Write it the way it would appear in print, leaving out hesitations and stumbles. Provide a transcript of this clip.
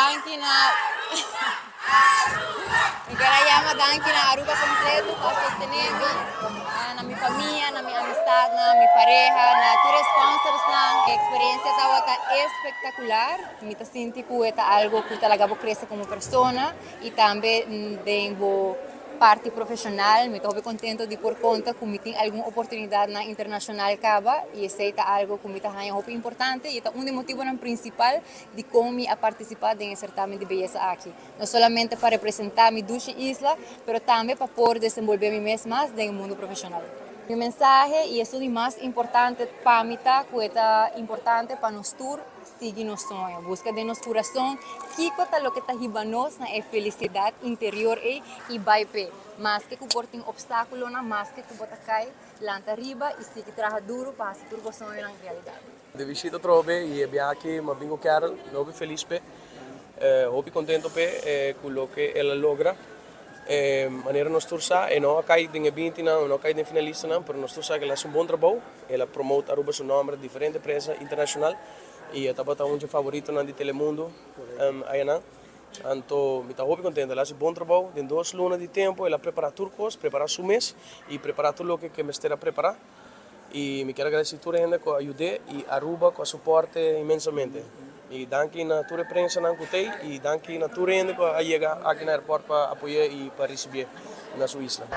danke na mi quero danke na Aruba completo para sostenerme, na minha família, na minha amistade, na minha pareja, na todos sponsors na experiência estava espetacular. Me sinto que é algo que talaga vou crescer como pessoa e também tenho parte profissional. Me estou contente de por conta que me tem alguma oportunidade na internacional caba e isso é algo que me está muito importante e é um dos motivos principal de como me a participar em certamen de beleza aqui. Não somente para representar minha dulce isla, mas também para poder desenvolver me mais no mundo profissional. Mi mensagem e isso é o mais importante para mim, que é importante para nós todos seguir nosso sonho, busca de nosso coração, que é o que está nos é felicidade interior e vai pé, mas que comporta obstáculo na mas que bota cai lá arriba e seguir trabalhar duro para fazer tudo sonho na realidade. De visita trove e abbiamo anche ma bingo Carol, nobe feliz pe, hopi contento pe quello che ela logra. Maneira nós torça e não cai de 20 não cai de finalista não, pero nós torça que ela faz bom trabalho, ela promove Aruba seu nome diferente prensa internacional e ela está um favorito na de Telemundo aí não. Então, me está muito contente, ela faz bom trabalho, tem 2 lunas de tempo, ela prepara turcos, prepara seu mês e prepara tudo o que me esteja a preparar. E me quero agradecer a toda a gente que ajudou e Aruba que suporte imensamente. E danke na tua prensa na Kutei e danke na tua gente que chega aqui no aeroporto para apoiar e para receber na sua isla.